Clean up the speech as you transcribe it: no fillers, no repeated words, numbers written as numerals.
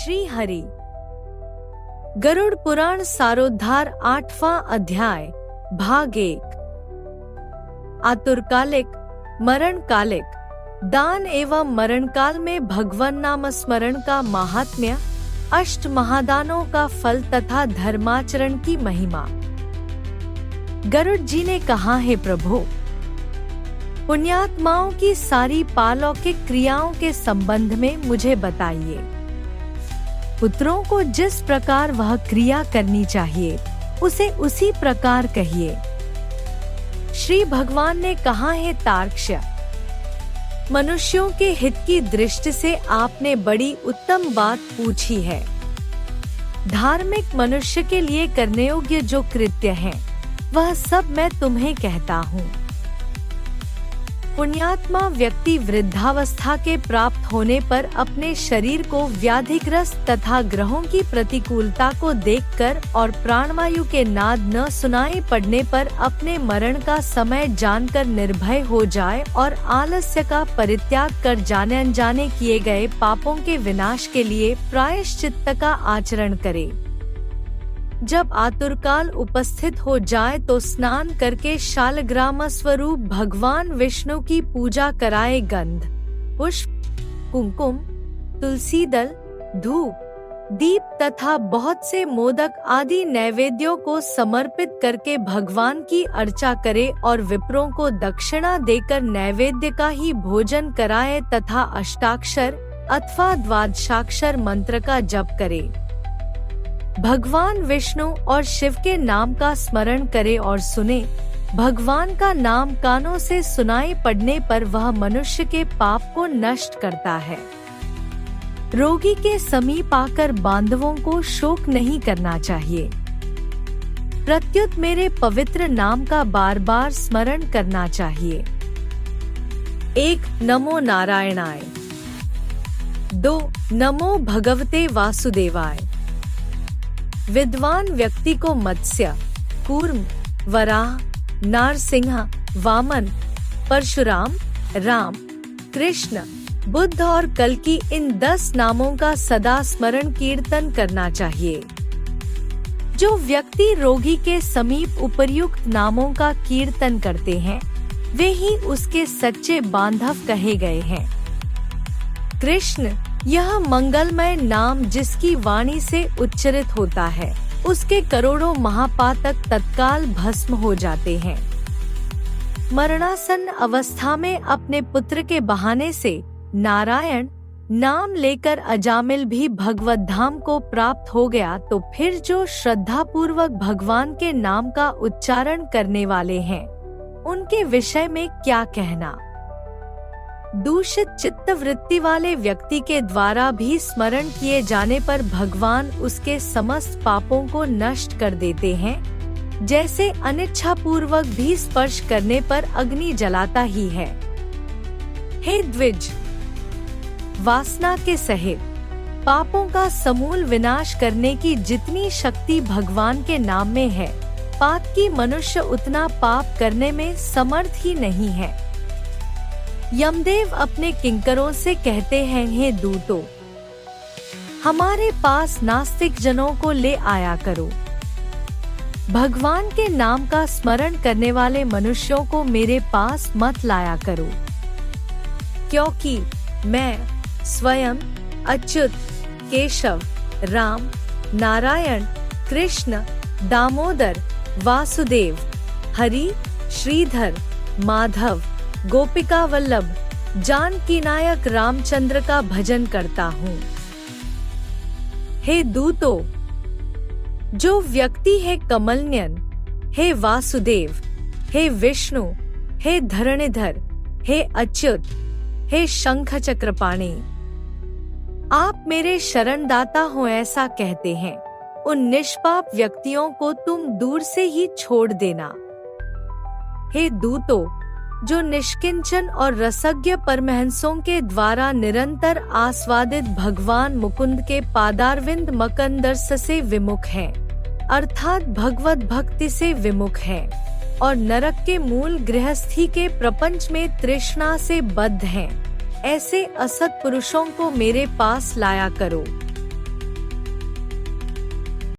श्री हरि। गरुड़ पुराण सारोद्धार 8वां अध्याय भाग 1। आतुरकालिक, मरणकालिक, दान एवं मरणकाल में भगवान नाम स्मरण का महात्म्य, अष्ट महादानों का फल तथा धर्माचरण की महिमा। गरुड़ जी ने कहा, हे प्रभु, पुण्यात्माओं की सारी पालौकिक क्रियाओं के संबंध में मुझे बताइए। पुत्रों को जिस प्रकार वह क्रिया करनी चाहिए उसे उसी प्रकार कहिए। श्री भगवान ने कहा, हे तार्क्ष्य, मनुष्यों के हित की दृष्टि से आपने बड़ी उत्तम बात पूछी है। धार्मिक मनुष्य के लिए करने योग्य जो कृत्य हैं, वह सब मैं तुम्हें कहता हूँ। पुण्यात्मा व्यक्ति वृद्धावस्था के प्राप्त होने पर अपने शरीर को व्याधिग्रस्त तथा ग्रहों की प्रतिकूलता को देखकर और प्राणवायु के नाद न सुनाई पड़ने पर अपने मरण का समय जानकर निर्भय हो जाए और आलस्य का परित्याग कर जाने अनजाने किए गए पापों के विनाश के लिए प्रायश्चित्त का आचरण करे। जब आतुरकाल उपस्थित हो जाए तो स्नान करके शालग्राम स्वरूप भगवान विष्णु की पूजा कराए। गंध, पुष्प, कुमकुम, तुलसी दल, धूप, दीप तथा बहुत से मोदक आदि नैवेद्यों को समर्पित करके भगवान की अर्चा करे और विप्रों को दक्षिणा देकर नैवेद्य का ही भोजन कराए तथा अष्टाक्षर अथवा द्वादशाक्षर मंत्र का जप करे। भगवान विष्णु और शिव के नाम का स्मरण करे और सुने। भगवान का नाम कानों से सुनाई पड़ने पर वह मनुष्य के पाप को नष्ट करता है। रोगी के समीप आकर बांधवों को शोक नहीं करना चाहिए। प्रत्युत मेरे पवित्र नाम का बार बार स्मरण करना चाहिए। 1. नमो नारायणाय। 2. नमो भगवते वासुदेवाय। विद्वान व्यक्ति को मत्स्य, कूर्म, वराह, नारसिंह, वामन, परशुराम, राम, कृष्ण, बुद्ध और कल्कि इन 10 नामों का सदा स्मरण कीर्तन करना चाहिए। जो व्यक्ति रोगी के समीप उपर्युक्त नामों का कीर्तन करते हैं, वे ही उसके सच्चे बांधव कहे गए हैं। कृष्ण, यह मंगलमय नाम जिसकी वाणी से उच्चरित होता है, उसके करोड़ों महापातक तत्काल भस्म हो जाते हैं। मरणासन अवस्था में अपने पुत्र के बहाने से नारायण नाम लेकर अजामिल भी भगवत धाम को प्राप्त हो गया, तो फिर जो श्रद्धा पूर्वक भगवान के नाम का उच्चारण करने वाले हैं, उनके विषय में क्या कहना। दूषित चित्त वृत्ति वाले व्यक्ति के द्वारा भी स्मरण किए जाने पर भगवान उसके समस्त पापों को नष्ट कर देते हैं, जैसे अनिच्छा पूर्वक भी स्पर्श करने पर अग्नि जलाता ही है। हे द्विज, वासना के सहित पापों का समूल विनाश करने की जितनी शक्ति भगवान के नाम में है, पातकी मनुष्य उतना पाप करने में समर्थ ही नहीं है। यमदेव अपने किंकरों से कहते हैं, हे दूतों, हमारे पास नास्तिक जनों को ले आया करो। भगवान के नाम का स्मरण करने वाले मनुष्यों को मेरे पास मत लाया करो, क्योंकि मैं स्वयं अच्युत, केशव, राम, नारायण, कृष्ण, दामोदर, वासुदेव, हरि, श्रीधर, माधव, गोपिका वल्लभ, जानकी नायक रामचंद्र का भजन करता हूँ। हे दूतों, जो व्यक्ति है कमलनयन, हे वासुदेव, हे विष्णु, हे धरणिधर, हे अच्युत, हे शंख चक्रपाणी, आप मेरे शरणदाता हो ऐसा कहते हैं, उन निष्पाप व्यक्तियों को तुम दूर से ही छोड़ देना। हे दूतों, जो निष्किंचन और रसज्ञ परमहंसों के द्वारा निरंतर आस्वादित भगवान मुकुंद के पादारविंद मकंदर्श से विमुख हैं, अर्थात भगवत भक्ति से विमुख हैं और नरक के मूल गृहस्थी के प्रपंच में तृष्णा से बद्ध हैं, ऐसे असत पुरुषों को मेरे पास लाया करो।